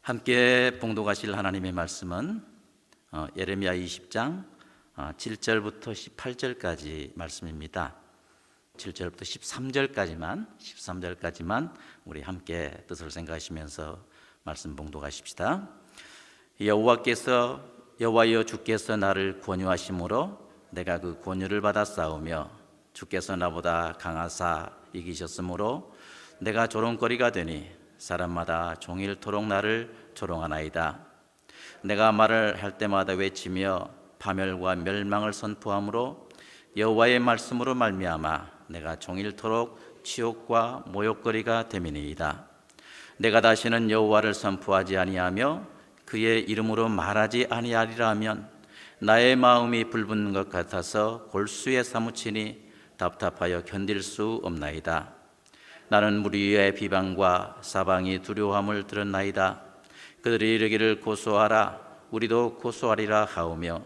함께 봉독하실 하나님의 말씀은 예레미야 20장 7절부터 18절까지 말씀입니다. 7절부터 13절까지만 우리 함께 뜻을 생각하시면서 말씀 봉독하십시다. 여호와여 주께서 나를 권유하심으로 내가 그 권유를 받아 싸우며 주께서 나보다 강하사 이기셨으므로 내가 조롱거리가 되니 사람마다 종일토록 나를 조롱하나이다. 내가 말을 할 때마다 외치며 파멸과 멸망을 선포하므로 여호와의 말씀으로 말미암아 내가 종일토록 치욕과 모욕거리가 됨이니이다. 내가 다시는 여호와를 선포하지 아니하며 그의 이름으로 말하지 아니하리라 하면 나의 마음이 불붙는 것 같아서 골수에 사무치니 답답하여 견딜 수 없나이다. 나는 무리의 비방과 사방이 두려움을 들었나이다. 그들이 이르기를 고소하라, 우리도 고소하리라 하오며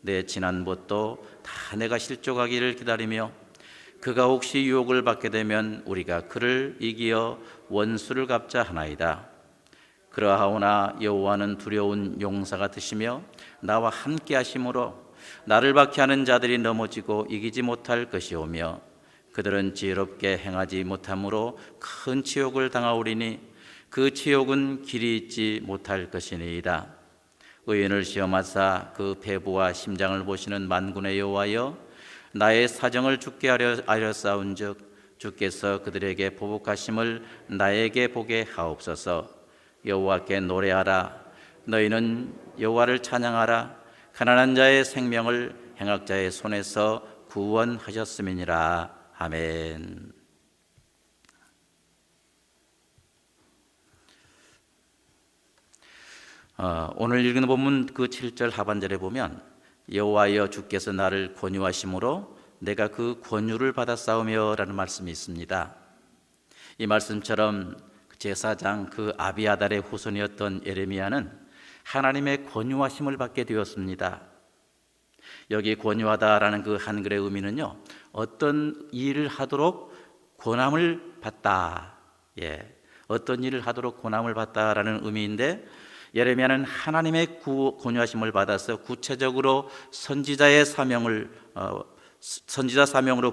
내 지난 벗도 다 내가 실족하기를 기다리며 그가 혹시 유혹을 받게 되면 우리가 그를 이기어 원수를 갚자 하나이다. 그러하오나 여호와는 두려운 용사 같으시며 나와 함께 하심으로 나를 박해하는 자들이 넘어지고 이기지 못할 것이오며 그들은 지혜롭게 행하지 못함으로 큰 치욕을 당하오리니 그 치욕은 길이 있지 못할 것이니이다. 의인을 시험하사 그 배부와 심장을 보시는 만군의 여호와여, 나의 사정을 주께 아뢰사온즉 주께서 그들에게 보복하심을 나에게 보게 하옵소서. 여호와께 노래하라, 너희는 여호와를 찬양하라. 가난한 자의 생명을 행악자의 손에서 구원하셨음이니라. 아멘. 오늘 읽은 본문 그 7절 하반절에 보면 여호와여 주께서 나를 권유하심으로 내가 그 권유를 받아 싸우며 라는 말씀이 있습니다. 이 말씀처럼 제사장 그 아비아달의 후손이었던 예레미야는 하나님의 권유하심을 받게 되었습니다. 여기 권유하다라는 그 한글의 의미는요, 어떤 일을 하도록 권함을 받다, 어떤 일을 하도록 권함을 받다라는 의미인데, 예레미야는 하나님의 권유하심을 받아서 구체적으로 선지자 사명으로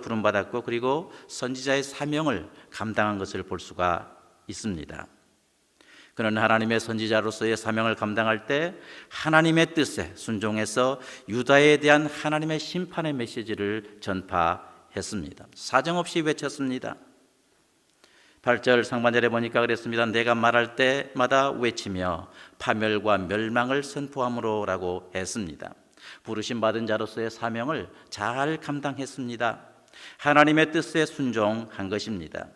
부름받았고, 그리고 선지자의 사명을 감당한 것을 볼 수가 있습니다. 그는 하나님의 선지자로서의 사명을 감당할 때 하나님의 뜻에 순종해서 유다에 대한 하나님의 심판의 메시지를 전파했습니다. 사정없이 외쳤습니다. 8절 상반절에 보니까 그랬습니다. 내가 말할 때마다 외치며 파멸과 멸망을 선포함으로 라고 했습니다. 부르심 받은 자로서의 사명을 잘 감당했습니다. 하나님의 뜻에 순종한 것입니다.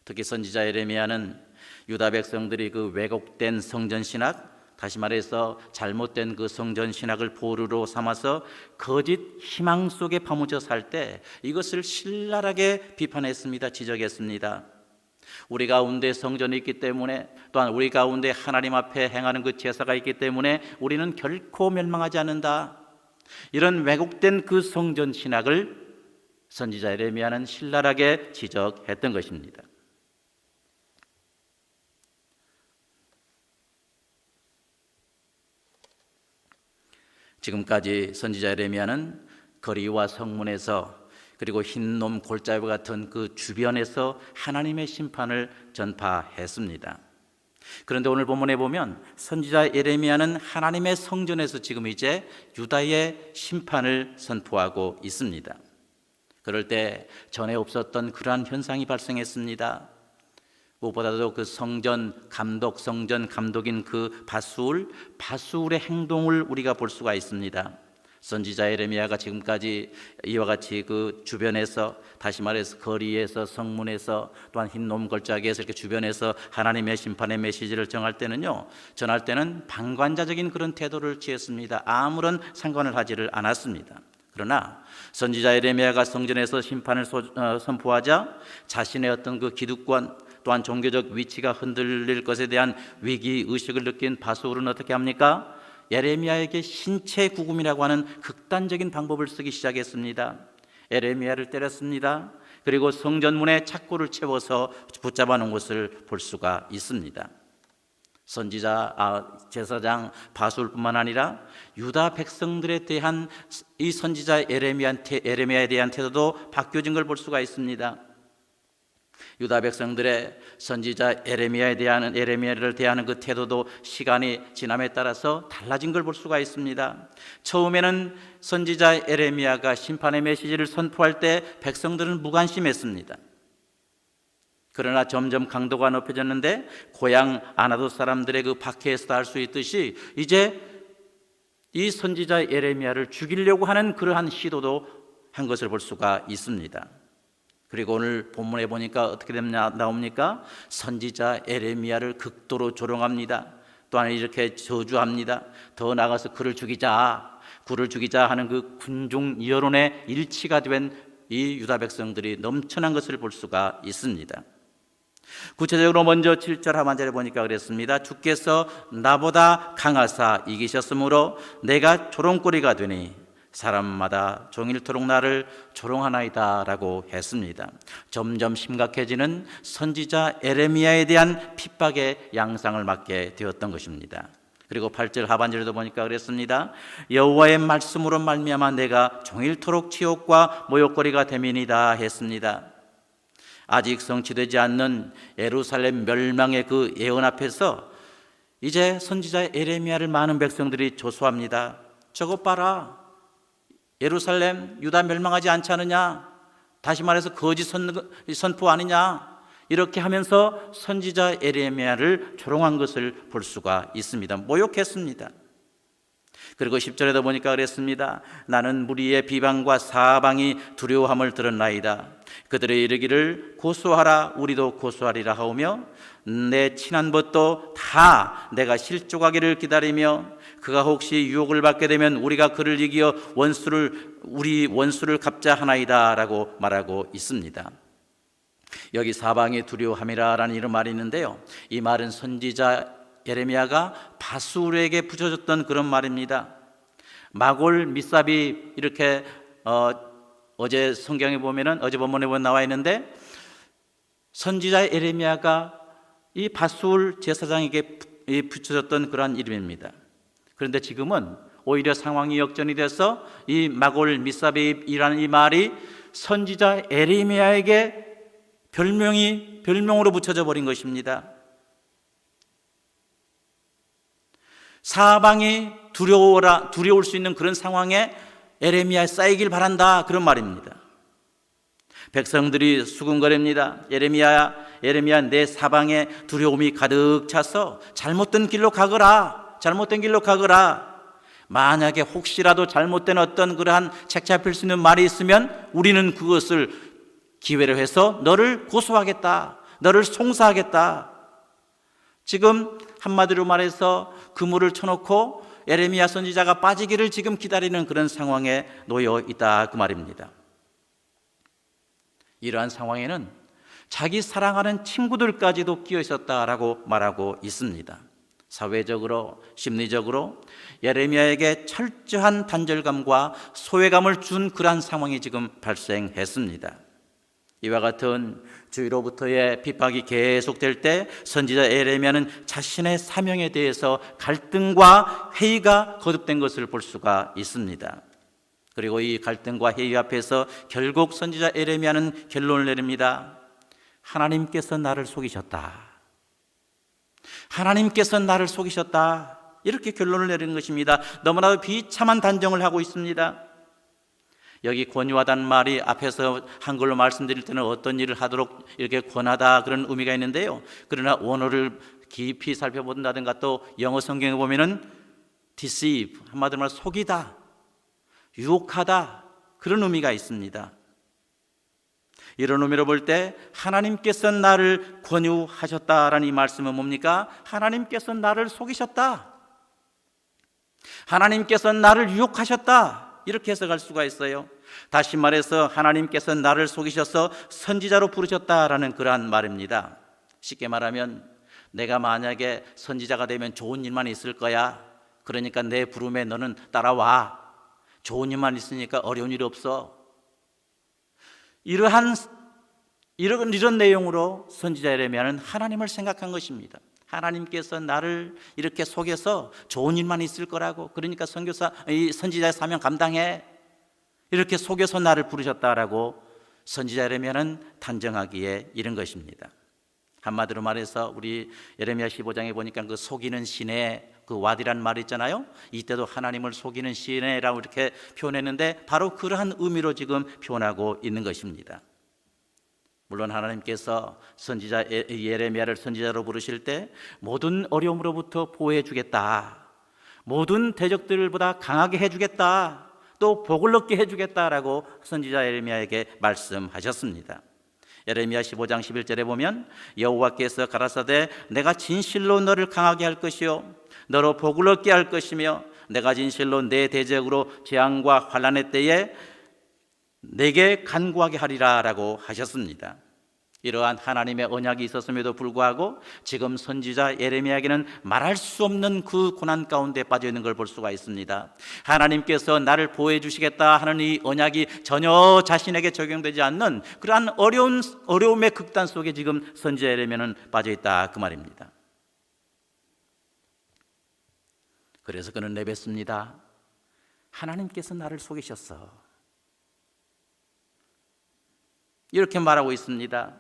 특히 선지자 예레미야는 유다 백성들이 그 왜곡된 성전 신학, 다시 말해서 잘못된 그 성전 신학을 보루로 삼아서 거짓 희망 속에 파묻혀 살 때 이것을 신랄하게 비판했습니다. 지적했습니다. 우리 가운데 성전이 있기 때문에, 또한 우리 가운데 하나님 앞에 행하는 그 제사가 있기 때문에 우리는 결코 멸망하지 않는다. 이런 왜곡된 그 성전 신학을 선지자 예레미야는 신랄하게 지적했던 것입니다. 지금까지 선지자 예레미야는 거리와 성문에서, 그리고 흰놈 골짜기 같은 그 주변에서 하나님의 심판을 전파했습니다. 그런데 오늘 본문에 보면 선지자 예레미야는 하나님의 성전에서 지금 이제 유다의 심판을 선포하고 있습니다. 그럴 때 전에 없었던 그러한 현상이 발생했습니다. 무엇보다도 그 성전 감독인 그 바수울의 행동을 우리가 볼 수가 있습니다. 선지자 예레미야가 지금까지 이와 같이 그 주변에서, 다시 말해서 거리에서, 성문에서, 또한 흰놈 골짜기에서 이렇게 주변에서 하나님의 심판의 메시지를 전할 때는 방관자적인 그런 태도를 취했습니다. 아무런 상관을 하지를 않았습니다. 그러나 선지자 예레미야가 성전에서 심판을 선포하자 자신의 어떤 그 기득권, 또한 종교적 위치가 흔들릴 것에 대한 위기의식을 느낀 바수울은 어떻게 합니까? 예레미야에게 신체 구금이라고 하는 극단적인 방법을 쓰기 시작했습니다. 예레미야를 때렸습니다. 그리고 성전문에 착고를 채워서 붙잡아 놓은 것을 볼 수가 있습니다. 제사장 바술뿐만 아니라 유다 백성들에 대한 이 선지자 에레미야에 대한 태도도 바뀌어진 걸 볼 수가 있습니다. 유다 백성들의 선지자 에레미야를 대하는 그 태도도 시간이 지남에 따라서 달라진 걸 볼 수가 있습니다. 처음에는 선지자 에레미야가 심판의 메시지를 선포할 때 백성들은 무관심했습니다. 그러나 점점 강도가 높여졌는데 고향 아나도 사람들의 그 박해에서도 알 수 있듯이 이제 이 선지자 에레미야를 죽이려고 하는 그러한 시도도 한 것을 볼 수가 있습니다. 그리고 오늘 본문에 보니까 어떻게 나옵니까? 선지자 에레미야를 극도로 조롱합니다. 또한 이렇게 저주합니다. 더 나아가서 그를 죽이자 하는 그 군중 여론의 일치가 된 이 유다 백성들이 넘쳐난 것을 볼 수가 있습니다. 구체적으로 먼저 7절 하반절에 보니까 그랬습니다. 주께서 나보다 강하사 이기셨으므로 내가 조롱거리가 되니 사람마다 종일토록 나를 조롱하나이다 라고 했습니다. 점점 심각해지는 선지자 에레미야에 대한 핍박의 양상을 맞게 되었던 것입니다. 그리고 8절 하반절에도 보니까 그랬습니다. 여호와의 말씀으로 말미암아 내가 종일토록 치욕과 모욕거리가 됨이니이다 했습니다. 아직 성취되지 않는 예루살렘 멸망의 그 예언 앞에서 이제 선지자 에레미야를 많은 백성들이 조소합니다. 저것 봐라, 예루살렘 유다 멸망하지 않지 않느냐, 다시 말해서 거짓 선포 아니냐, 이렇게 하면서 선지자 에레미야를 조롱한 것을 볼 수가 있습니다. 모욕했습니다. 그리고 10절에도 보니까 그랬습니다. 나는 무리의 비방과 사방이 두려워함을 들었나이다. 그들의 이르기를 고소하라, 우리도 고소하리라 하오며 내 친한 벗도 다 내가 실족하기를 기다리며 그가 혹시 유혹을 받게 되면 우리가 그를 이기어 우리 원수를 갚자 하나이다 라고 말하고 있습니다. 여기 사방이 두려워함이라는 이런 말이 있는데요, 이 말은 선지자 에레미야가 바술에게 붙여줬던 그런 말입니다. 마골 미삽이 이렇게 어제 성경에 보면은, 어제 본문에 보면 나와 있는데, 선지자 에레미야가 이 바술 제사장에게 붙여졌던 그러한 이름입니다. 그런데 지금은 오히려 상황이 역전이 돼서 이 마골 미삽이라는 이 말이 선지자 에레미야에게 별명으로 붙여져 버린 것입니다. 사방이 두려울 수 있는 그런 상황에 에레미야에 쌓이길 바란다, 그런 말입니다. 백성들이 수군거립니다. 에레미야 내 사방에 두려움이 가득 차서 잘못된 길로 가거라. 만약에 혹시라도 잘못된 어떤 그러한 책 잡힐 수 있는 말이 있으면 우리는 그것을 기회로 해서 너를 고소하겠다, 너를 송사하겠다. 지금 한마디로 말해서 그물을 쳐놓고 에레미야 선지자가 빠지기를 지금 기다리는 그런 상황에 놓여 있다, 그 말입니다. 이러한 상황에는 자기 사랑하는 친구들까지도 끼어 있었다라고 말하고 있습니다. 사회적으로, 심리적으로 에레미야에게 철저한 단절감과 소외감을 준 그러한 상황이 지금 발생했습니다. 이와 같은 주위로부터의 핍박이 계속될 때 선지자 에레미야는 자신의 사명에 대해서 갈등과 회의가 거듭된 것을 볼 수가 있습니다. 그리고 이 갈등과 회의 앞에서 결국 선지자 에레미야는 결론을 내립니다. 하나님께서 나를 속이셨다. 이렇게 결론을 내리는 것입니다. 너무나도 비참한 단정을 하고 있습니다. 여기 권유하다는 말이 앞에서 한글로 말씀드릴 때는 어떤 일을 하도록 이렇게 권하다, 그런 의미가 있는데요, 그러나 원어를 깊이 살펴본다든가 또 영어 성경에 보면은 deceive, 한마디로 말해서 속이다, 유혹하다, 그런 의미가 있습니다. 이런 의미로 볼 때 하나님께서 나를 권유하셨다라는 이 말씀은 뭡니까? 하나님께서 나를 속이셨다, 하나님께서 나를 유혹하셨다, 이렇게 해석할 수가 있어요. 다시 말해서 하나님께서 나를 속이셔서 선지자로 부르셨다라는 그러한 말입니다. 쉽게 말하면 내가 만약에 선지자가 되면 좋은 일만 있을 거야, 그러니까 내 부름에 너는 따라와, 좋은 일만 있으니까 어려운 일이 없어, 이런 내용으로 선지자 에레미야는 하나님을 생각한 것입니다. 하나님께서 나를 이렇게 속여서 좋은 일만 있을 거라고, 그러니까 이 선지자의 사명 감당해, 이렇게 속여서 나를 부르셨다라고 선지자 예레미야는 단정하기에 이른 것입니다. 한마디로 말해서 우리 예레미야 15장에 보니까 그 속이는 시내, 그 왓이란 말 있잖아요. 이때도 하나님을 속이는 시내라고 이렇게 표현했는데 바로 그러한 의미로 지금 표현하고 있는 것입니다. 물론 하나님께서 선지자 예레미야를 선지자로 부르실 때 모든 어려움으로부터 보호해 주겠다, 모든 대적들보다 강하게 해주겠다, 또 복을 얻게 해주겠다라고 선지자 예레미야에게 말씀하셨습니다. 예레미야 15장 11절에 보면 여호와께서 가라사대 내가 진실로 너를 강하게 할 것이요 너로 복을 얻게 할 것이며 내가 진실로 내 대적으로 재앙과 환난의 때에 내게 간구하게 하리라 라고 하셨습니다. 이러한 하나님의 언약이 있었음에도 불구하고 지금 선지자 예레미야에게는 말할 수 없는 그 고난 가운데 빠져 있는 걸 볼 수가 있습니다. 하나님께서 나를 보호해 주시겠다 하는 이 언약이 전혀 자신에게 적용되지 않는 그러한 어려움의 극단 속에 지금 선지자 예레미야는 빠져 있다, 그 말입니다. 그래서 그는 내뱉습니다. 하나님께서 나를 속이셨어. 이렇게 말하고 있습니다.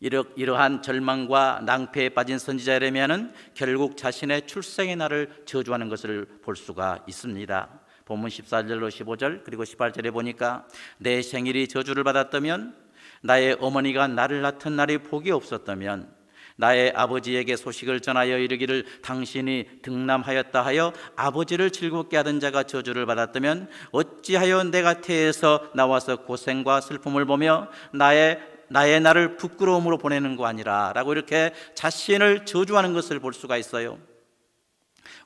이러한 절망과 낭패에 빠진 선지자 예레미야는 결국 자신의 출생의 날을 저주하는 것을 볼 수가 있습니다. 본문 14절로 15절 그리고 18절에 보니까 내 생일이 저주를 받았다면, 나의 어머니가 나를 낳던 날이 복이 없었다면, 나의 아버지에게 소식을 전하여 이르기를 당신이 등남하였다 하여 아버지를 즐겁게 하던 자가 저주를 받았다면, 어찌하여 내가 태에서 나와서 고생과 슬픔을 보며 나의 나를 부끄러움으로 보내는 거 아니라 라고 이렇게 자신을 저주하는 것을 볼 수가 있어요.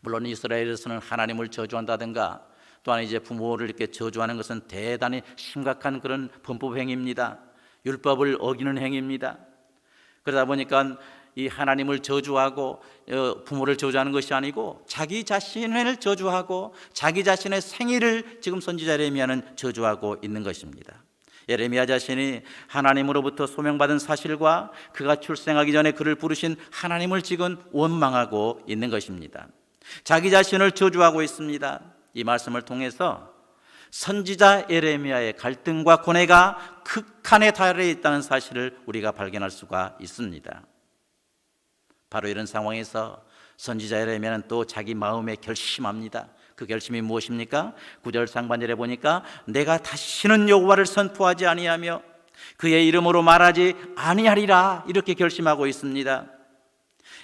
물론 이스라엘에서는 하나님을 저주한다든가 또한 이제 부모를 이렇게 저주하는 것은 대단히 심각한 그런 범법 행위입니다. 율법을 어기는 행위입니다. 그러다 보니까 이 하나님을 저주하고 부모를 저주하는 것이 아니고 자기 자신을 저주하고 자기 자신의 생일을 지금 선지자 예레미야는 저주하고 있는 것입니다. 예레미야 자신이 하나님으로부터 소명받은 사실과 그가 출생하기 전에 그를 부르신 하나님을 지금 원망하고 있는 것입니다. 자기 자신을 저주하고 있습니다. 이 말씀을 통해서 선지자 예레미야의 갈등과 고뇌가 극한에 달해 있다는 사실을 우리가 발견할 수가 있습니다. 바로 이런 상황에서 선지자 예레미야는 또 자기 마음에 결심합니다. 그 결심이 무엇입니까? 9절 상반절에 보니까 내가 다시는 여호와를 선포하지 아니하며 그의 이름으로 말하지 아니하리라, 이렇게 결심하고 있습니다.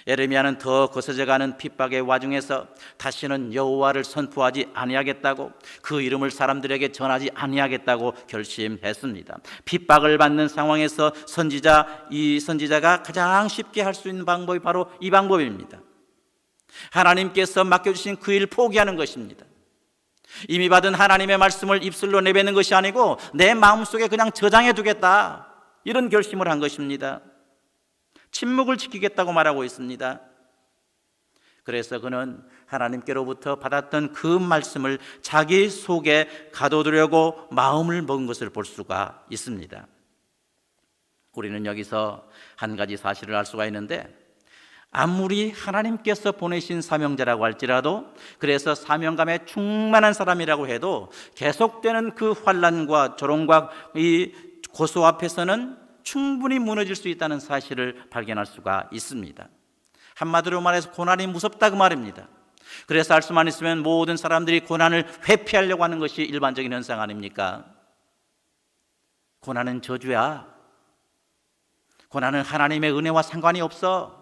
예레미야는 더 거세져가는 핍박의 와중에서 다시는 여호와를 선포하지 아니하겠다고, 그 이름을 사람들에게 전하지 아니하겠다고 결심했습니다. 핍박을 받는 상황에서 선지자가 가장 쉽게 할 수 있는 방법이 바로 이 방법입니다. 하나님께서 맡겨주신 그 일 포기하는 것입니다. 이미 받은 하나님의 말씀을 입술로 내뱉는 것이 아니고 내 마음속에 그냥 저장해 두겠다, 이런 결심을 한 것입니다. 침묵을 지키겠다고 말하고 있습니다. 그래서 그는 하나님께로부터 받았던 그 말씀을 자기 속에 가둬두려고 마음을 먹은 것을 볼 수가 있습니다. 우리는 여기서 한 가지 사실을 알 수가 있는데, 아무리 하나님께서 보내신 사명자라고 할지라도, 그래서 사명감에 충만한 사람이라고 해도 계속되는 그 환난과 조롱과 이 고소 앞에서는 충분히 무너질 수 있다는 사실을 발견할 수가 있습니다. 한마디로 말해서 고난이 무섭다, 그 말입니다. 그래서 알 수만 있으면 모든 사람들이 고난을 회피하려고 하는 것이 일반적인 현상 아닙니까? 고난은 저주야. 고난은 하나님의 은혜와 상관이 없어.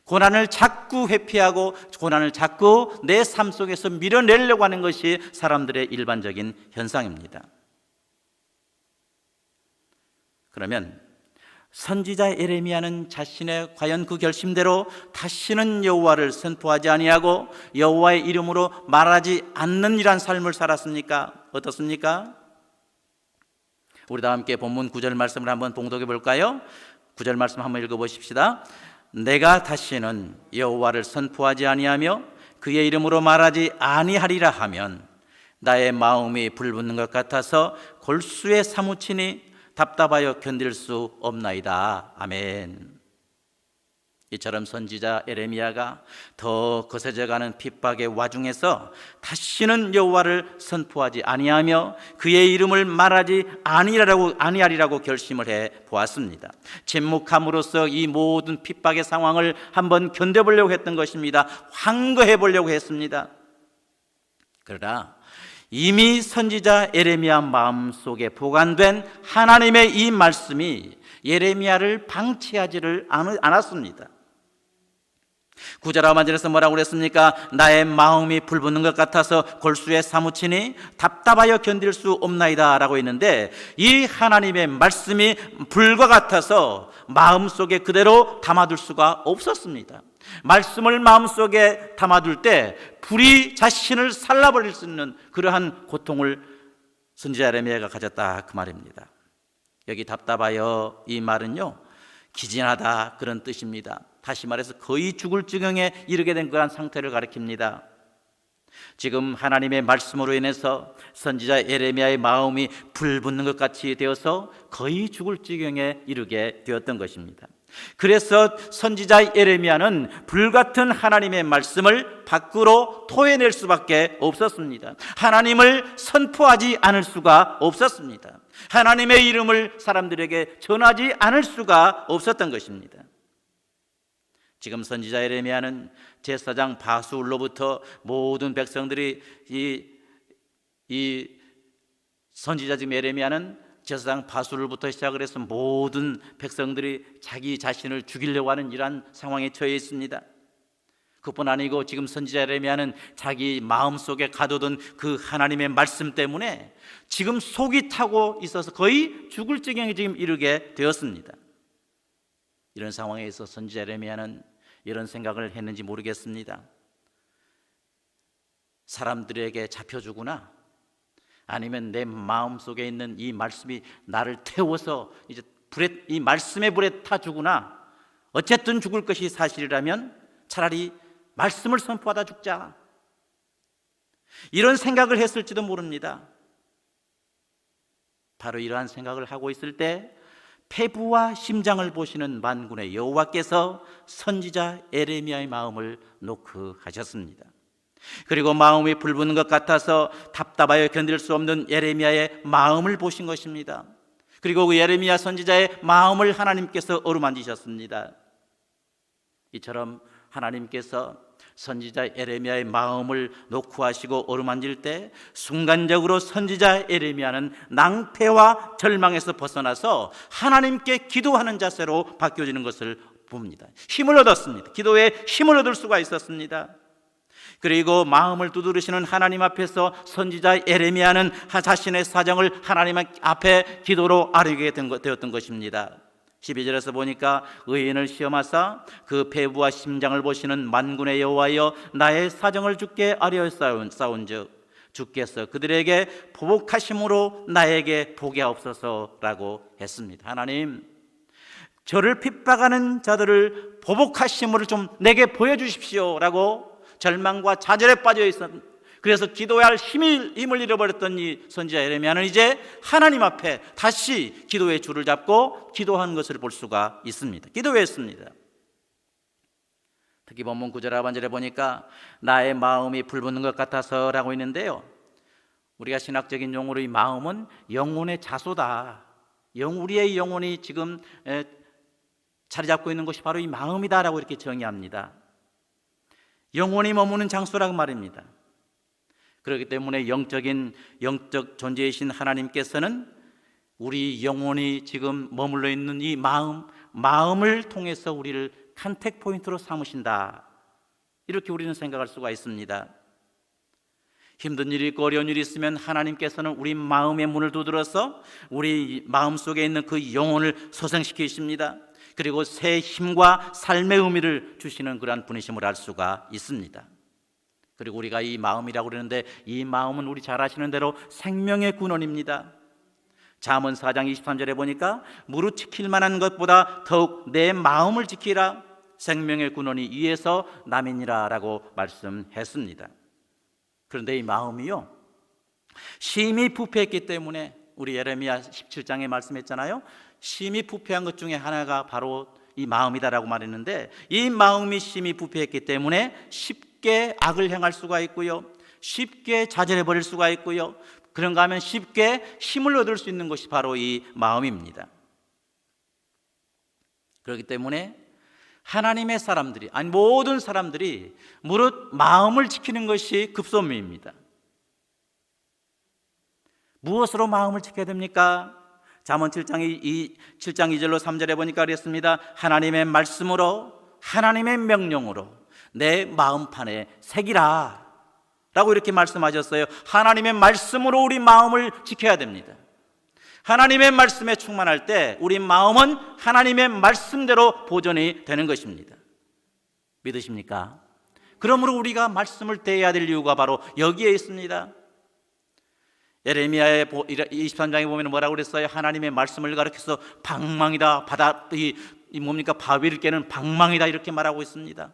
고난을 자꾸 회피하고 고난을 자꾸 내 삶 속에서 밀어내려고 하는 것이 사람들의 일반적인 현상입니다. 그러면 선지자 예레미야는 자신의 과연 그 결심대로 다시는 여호와를 선포하지 아니하고 여호와의 이름으로 말하지 않는 이란 삶을 살았습니까? 어떻습니까? 우리 다 함께 본문 9절 말씀을 한번 봉독해 볼까요? 9절 말씀 한번 읽어보십시다. 내가 다시는 여호와를 선포하지 아니하며 그의 이름으로 말하지 아니하리라 하면 나의 마음이 불붙는 것 같아서 골수에 사무치니 답답하여 견딜 수 없나이다. 아멘. 이처럼 선지자 예레미야가 더 거세져가는 핍박의 와중에서 다시는 여호와를 선포하지 아니하며 그의 이름을 말하지 아니하리라고 결심을 해 보았습니다. 침묵함으로써 이 모든 핍박의 상황을 한번 견뎌보려고 했던 것입니다. 환거해 보려고 했습니다. 그러나 이미 선지자 예레미야 마음속에 보관된 하나님의 이 말씀이 예레미야를 방치하지를 않았습니다. 9절 하반절에서 뭐라고 그랬습니까? 나의 마음이 불붙는 것 같아서 골수에 사무치니 답답하여 견딜 수 없나이다 라고 했는데, 이 하나님의 말씀이 불과 같아서 마음속에 그대로 담아둘 수가 없었습니다. 말씀을 마음속에 담아둘 때 불이 자신을 살라버릴 수 있는 그러한 고통을 선지자 예레미야가 가졌다, 그 말입니다. 여기 답답하여, 이 말은요 기진하다 그런 뜻입니다. 다시 말해서 거의 죽을 지경에 이르게 된 그런 상태를 가리킵니다. 지금 하나님의 말씀으로 인해서 선지자 예레미야의 마음이 불붙는 것 같이 되어서 거의 죽을 지경에 이르게 되었던 것입니다. 그래서 선지자 예레미야는 불같은 하나님의 말씀을 밖으로 토해낼 수밖에 없었습니다. 하나님을 선포하지 않을 수가 없었습니다. 하나님의 이름을 사람들에게 전하지 않을 수가 없었던 것입니다. 지금 선지자 예레미야는 제사장 바수울로부터 모든 백성들이 이 선지자 지금 예레미야는 제사장 바수울부터 시작을 해서 모든 백성들이 자기 자신을 죽이려고 하는 이러한 상황에 처해 있습니다. 그뿐 아니고 지금 선지자 예레미야는 자기 마음속에 가둬둔 그 하나님의 말씀 때문에 지금 속이 타고 있어서 거의 죽을 지경에 지금 이르게 되었습니다. 이런 상황에 있어 선지자 예레미야는 이런 생각을 했는지 모르겠습니다. 사람들에게 잡혀주거나 아니면 내 마음속에 있는 이 말씀이 나를 태워서 이제 이 말씀의 불에 타주거나, 어쨌든 죽을 것이 사실이라면 차라리 말씀을 선포하다 죽자, 이런 생각을 했을지도 모릅니다. 바로 이러한 생각을 하고 있을 때 폐부와 심장을 보시는 만군의 여호와께서 선지자 예레미야의 마음을 노크하셨습니다. 그리고 마음이 불붙는 것 같아서 답답하여 견딜 수 없는 예레미야의 마음을 보신 것입니다. 그리고 그 예레미야 선지자의 마음을 하나님께서 어루만지셨습니다. 이처럼 하나님께서 선지자 예레미야의 마음을 노크하시고 어루만질 때 순간적으로 선지자 예레미야는 낭패와 절망에서 벗어나서 하나님께 기도하는 자세로 바뀌어지는 것을 봅니다. 힘을 얻었습니다. 기도에 힘을 얻을 수가 있었습니다. 그리고 마음을 두드리시는 하나님 앞에서 선지자 예레미야는 자신의 사정을 하나님 앞에 기도로 아뢰게 되었던 것입니다. 12절에서 보니까 의인을 시험하사 그 폐부와 심장을 보시는 만군의 여호와여, 나의 사정을 주께 아뢰었사온즉 주께서 그들에게 보복하심으로 나에게 보게 하옵소서라고 했습니다. 하나님, 저를 핍박하는 자들을 보복하심으로 좀 내게 보여주십시오라고 절망과 좌절에 빠져 있었습니다. 그래서 기도해야 할 힘을 잃어버렸던 이 선지자 예레미야는 이제 하나님 앞에 다시 기도의 줄을 잡고 기도하는 것을 볼 수가 있습니다. 기도했습니다. 특히 본문 9절 하반절에 보니까 나의 마음이 불붙는 것 같아서 라고 있는데요, 우리가 신학적인 용어로 이 마음은 영혼의 자소다, 우리의 영혼이 지금 자리 잡고 있는 것이 바로 이 마음이다 라고 이렇게 정의합니다. 영혼이 머무는 장소라고 말입니다. 그렇기 때문에 영적 존재이신 하나님께서는 우리 영혼이 지금 머물러 있는 이 마음을 통해서 우리를 컨택 포인트로 삼으신다, 이렇게 우리는 생각할 수가 있습니다. 힘든 일이 있고 어려운 일이 있으면 하나님께서는 우리 마음의 문을 두드려서 우리 마음속에 있는 그 영혼을 소생시키십니다. 그리고 새 힘과 삶의 의미를 주시는 그러한 분이심을 알 수가 있습니다. 그리고 우리가 이 마음이라고 그러는데, 이 마음은 우리 잘 아시는 대로 생명의 근원입니다. 잠언 4장 23절에 보니까 무릇 지킬 만한 것보다 더욱 내 마음을 지키라, 생명의 근원이 이에서 남이니라 라고 말씀했습니다. 그런데 이 마음이요, 심히 부패했기 때문에 우리 예레미야 17장에 말씀했잖아요. 심히 부패한 것 중에 하나가 바로 이 마음이다라고 말했는데, 이 마음이 심히 부패했기 때문에 쉽게 악을 행할 수가 있고요, 쉽게 좌절해 버릴 수가 있고요, 그런가 하면 쉽게 힘을 얻을 수 있는 것이 바로 이 마음입니다. 그렇기 때문에 하나님의 사람들이, 아니 모든 사람들이 무릇 마음을 지키는 것이 급선무입니다. 무엇으로 마음을 지켜야 됩니까? 잠언 7장 2절로 3절에 보니까 그랬습니다. 하나님의 말씀으로, 하나님의 명령으로 내 마음판에 새기라 라고 이렇게 말씀하셨어요. 하나님의 말씀으로 우리 마음을 지켜야 됩니다. 하나님의 말씀에 충만할 때 우리 마음은 하나님의 말씀대로 보존이 되는 것입니다. 믿으십니까? 그러므로 우리가 말씀을 대해야 될 이유가 바로 여기에 있습니다. 예레미야의 23장에 보면 뭐라고 그랬어요? 하나님의 말씀을 가리켜서 방망이다, 바위를 깨는 방망이다 이렇게 말하고 있습니다.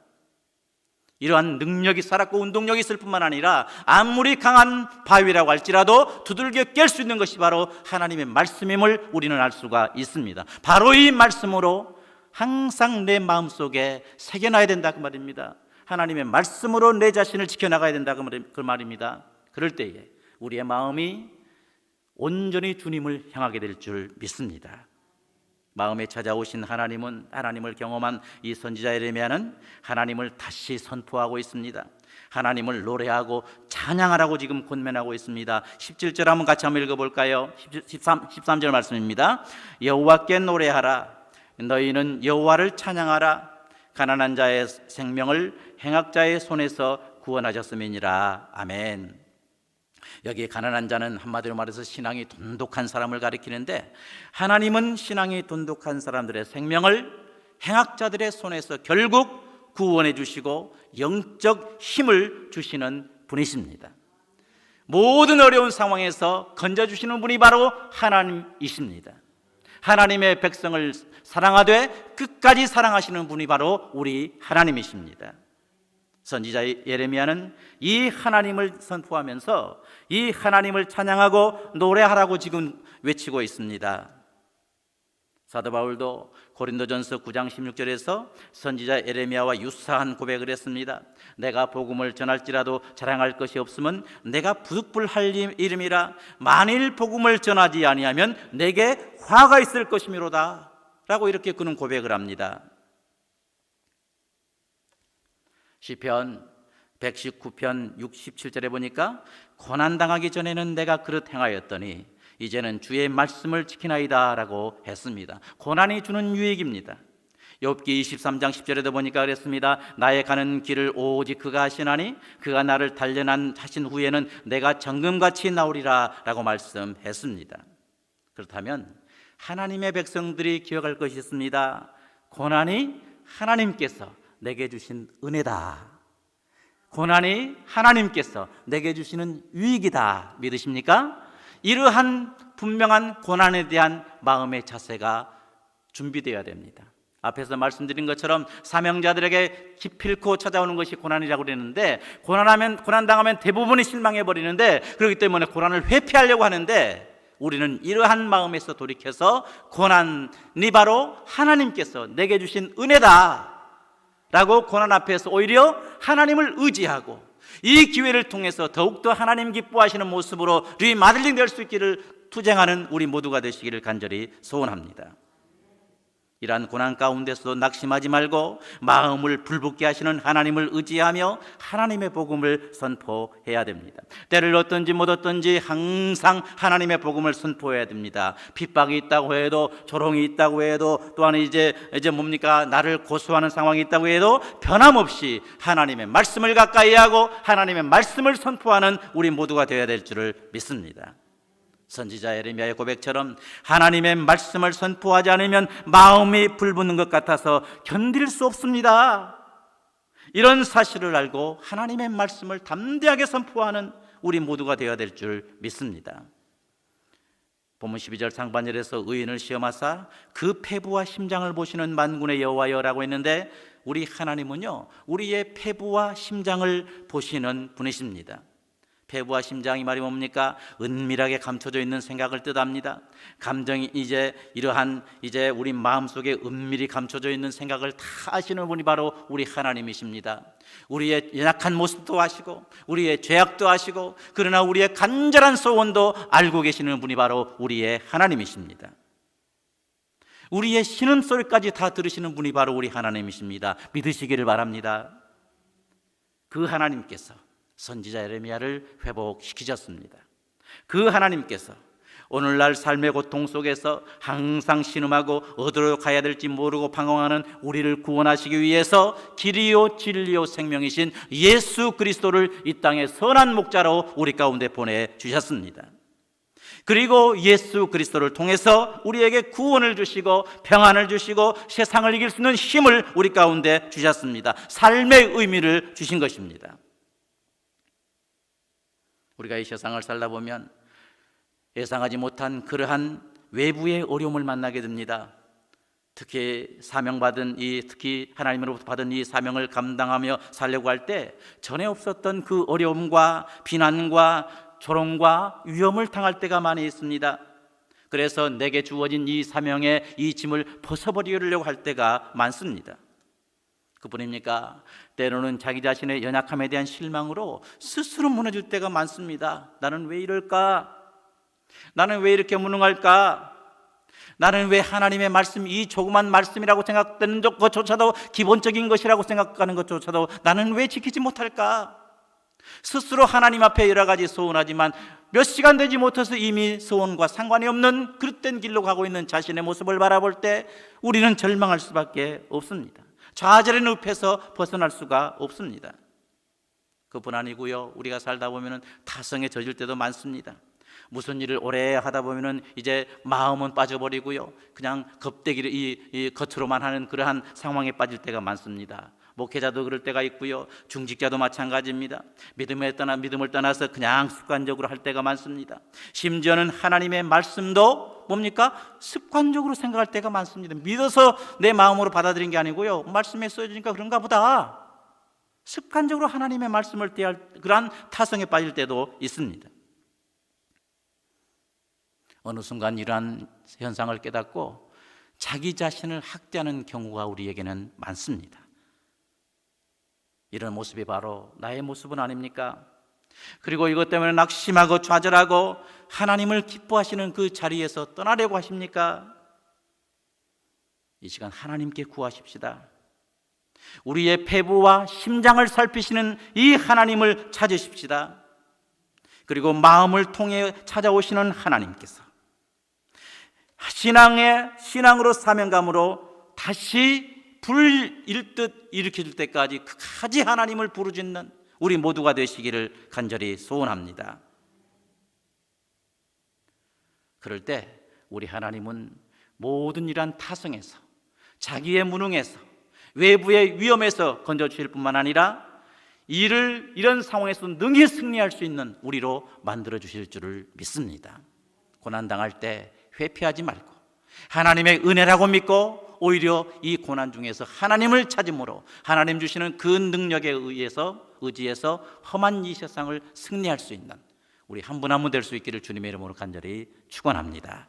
이러한 능력이 살았고 운동력이 있을 뿐만 아니라 아무리 강한 바위라고 할지라도 두들겨 깰 수 있는 것이 바로 하나님의 말씀임을 우리는 알 수가 있습니다. 바로 이 말씀으로 항상 내 마음속에 새겨놔야 된다 그 말입니다. 하나님의 말씀으로 내 자신을 지켜나가야 된다 그 말입니다. 그럴 때에 우리의 마음이 온전히 주님을 향하게 될 줄 믿습니다. 마음에 찾아오신 하나님은, 하나님을 경험한 이 선지자 예레미야는 하나님을 다시 선포하고 있습니다. 하나님을 노래하고 찬양하라고 지금 권면하고 있습니다. 17절 한번 같이 한번 읽어볼까요? 13절 말씀입니다. 여호와께 노래하라. 너희는 여호와를 찬양하라. 가난한 자의 생명을 행악자의 손에서 구원하셨음이니라. 아멘. 여기 가난한 자는 한마디로 말해서 신앙이 돈독한 사람을 가리키는데, 하나님은 신앙이 돈독한 사람들의 생명을 행악자들의 손에서 결국 구원해 주시고 영적 힘을 주시는 분이십니다. 모든 어려운 상황에서 건져주시는 분이 바로 하나님이십니다. 하나님의 백성을 사랑하되 끝까지 사랑하시는 분이 바로 우리 하나님이십니다. 선지자 예레미야는 이 하나님을 선포하면서 이 하나님을 찬양하고 노래하라고 지금 외치고 있습니다. 사도 바울도 고린도전서 9장 16절에서 선지자 예레미야와 유사한 고백을 했습니다. 내가 복음을 전할지라도 자랑할 것이 없으면 내가 부득불할 이름이라. 만일 복음을 전하지 아니하면 내게 화가 있을 것이미로다 라고 이렇게 그는 고백을 합니다. 시편 119편 67절에 보니까 고난당하기 전에는 내가 그릇 행하였더니 이제는 주의 말씀을 지키나이다 라고 했습니다. 고난이 주는 유익입니다. 욥기 23장 10절에도 보니까 그랬습니다. 나의 가는 길을 오직 그가 하시나니 그가 나를 단련한 하신 후에는 내가 정금같이 나오리라 라고 말씀했습니다. 그렇다면 하나님의 백성들이 기억할 것이 있습니다. 고난이 하나님께서 내게 주신 은혜다. 고난이 하나님께서 내게 주시는 유익이다. 믿으십니까? 이러한 분명한 고난에 대한 마음의 자세가 준비되어야 됩니다. 앞에서 말씀드린 것처럼 사명자들에게 기필코 찾아오는 것이 고난이라고 그랬는데, 고난당하면 대부분이 실망해 버리는데, 그렇기 때문에 고난을 회피하려고 하는데, 우리는 이러한 마음에서 돌이켜서 고난이 바로 하나님께서 내게 주신 은혜다 라고 고난 앞에서 오히려 하나님을 의지하고 이 기회를 통해서 더욱더 하나님 기뻐하시는 모습으로 리마들링 될 수 있기를 투쟁하는 우리 모두가 되시기를 간절히 소원합니다. 이러한 고난 가운데서도 낙심하지 말고 마음을 불붙게 하시는 하나님을 의지하며 하나님의 복음을 선포해야 됩니다. 때를 얻든지 못 얻든지 항상 하나님의 복음을 선포해야 됩니다. 핍박이 있다고 해도, 조롱이 있다고 해도, 또한 이제 나를 고소하는 상황이 있다고 해도 변함없이 하나님의 말씀을 가까이 하고 하나님의 말씀을 선포하는 우리 모두가 되어야 될 줄을 믿습니다. 선지자 예레미야의 고백처럼 하나님의 말씀을 선포하지 않으면 마음이 불붙는 것 같아서 견딜 수 없습니다. 이런 사실을 알고 하나님의 말씀을 담대하게 선포하는 우리 모두가 되어야 될 줄 믿습니다. 본문 12절 상반절에서 의인을 시험하사 그 폐부와 심장을 보시는 만군의 여호와여라고 했는데, 우리 하나님은요, 우리의 폐부와 심장을 보시는 분이십니다. 폐부와 심장이 말이 뭡니까? 은밀하게 감춰져 있는 생각을 뜻합니다. 감정이 이러한 우리 마음속에 은밀히 감춰져 있는 생각을 다 아시는 분이 바로 우리 하나님이십니다. 우리의 연약한 모습도 아시고 우리의 죄악도 아시고 그러나 우리의 간절한 소원도 알고 계시는 분이 바로 우리의 하나님이십니다. 우리의 신음소리까지 다 들으시는 분이 바로 우리 하나님이십니다. 믿으시기를 바랍니다. 그 하나님께서 선지자 예레미야를 회복시키셨습니다. 그 하나님께서 오늘날 삶의 고통 속에서 항상 신음하고 어디로 가야 될지 모르고 방황하는 우리를 구원하시기 위해서 길이요 진리요 생명이신 예수 그리스도를 이 땅에 선한 목자로 우리 가운데 보내주셨습니다. 그리고 예수 그리스도를 통해서 우리에게 구원을 주시고 평안을 주시고 세상을 이길 수 있는 힘을 우리 가운데 주셨습니다. 삶의 의미를 주신 것입니다. 우리가 이 세상을 살다 보면 예상하지 못한 그러한 외부의 어려움을 만나게 됩니다. 특히 특히 하나님으로부터 받은 이 사명을 감당하며 살려고 할 때 전에 없었던 그 어려움과 비난과 조롱과 위험을 당할 때가 많이 있습니다. 그래서 내게 주어진 이 사명의 이 짐을 벗어버리려고 할 때가 많습니다. 그뿐입니까? 때로는 자기 자신의 연약함에 대한 실망으로 스스로 무너질 때가 많습니다. 나는 왜 이럴까? 나는 왜 이렇게 무능할까? 나는 왜 하나님의 말씀, 이 조그만 말씀이라고 생각되는 것조차도 기본적인 것이라고 생각하는 것조차도 나는 왜 지키지 못할까? 스스로 하나님 앞에 여러 가지 소원하지만 몇 시간 되지 못해서 이미 소원과 상관이 없는 그릇된 길로 가고 있는 자신의 모습을 바라볼 때 우리는 절망할 수밖에 없습니다. 좌절의 늪에서 벗어날 수가 없습니다. 그뿐 아니고요, 우리가 살다 보면 타성에 젖을 때도 많습니다. 무슨 일을 오래 하다 보면 이제 마음은 빠져버리고요, 그냥 겁대기를 이 겉으로만 하는 그러한 상황에 빠질 때가 많습니다. 목회자도 그럴 때가 있고요, 중직자도 마찬가지입니다. 믿음을 떠나서 그냥 습관적으로 할 때가 많습니다. 심지어는 하나님의 말씀도 뭡니까? 습관적으로 생각할 때가 많습니다. 믿어서 내 마음으로 받아들인 게 아니고요, 말씀에 써지니까 그런가 보다. 습관적으로 하나님의 말씀을 대할 그러한 타성에 빠질 때도 있습니다. 어느 순간 이러한 현상을 깨닫고 자기 자신을 학대하는 경우가 우리에게는 많습니다. 이런 모습이 바로 나의 모습은 아닙니까? 그리고 이것 때문에 낙심하고 좌절하고 하나님을 기뻐하시는 그 자리에서 떠나려고 하십니까? 이 시간 하나님께 구하십시다. 우리의 폐부와 심장을 살피시는 이 하나님을 찾으십시다. 그리고 마음을 통해 찾아오시는 하나님께서 신앙으로 사명감으로 다시 불 일듯 일으켜줄 때까지 끝까지 하나님을 부르짖는 우리 모두가 되시기를 간절히 소원합니다. 그럴 때 우리 하나님은 모든 이러한 타성에서, 자기의 무능에서, 외부의 위험에서 건져주실 뿐만 아니라 이런 상황에서 능히 승리할 수 있는 우리로 만들어주실 줄을 믿습니다. 고난당할 때 회피하지 말고 하나님의 은혜라고 믿고 오히려 이 고난 중에서 하나님을 찾음으로 하나님 주시는 그 능력에 의지해서 험한 이 세상을 승리할 수 있는 우리 한 분 한 분 될 수 있기를 주님의 이름으로 간절히 축원합니다.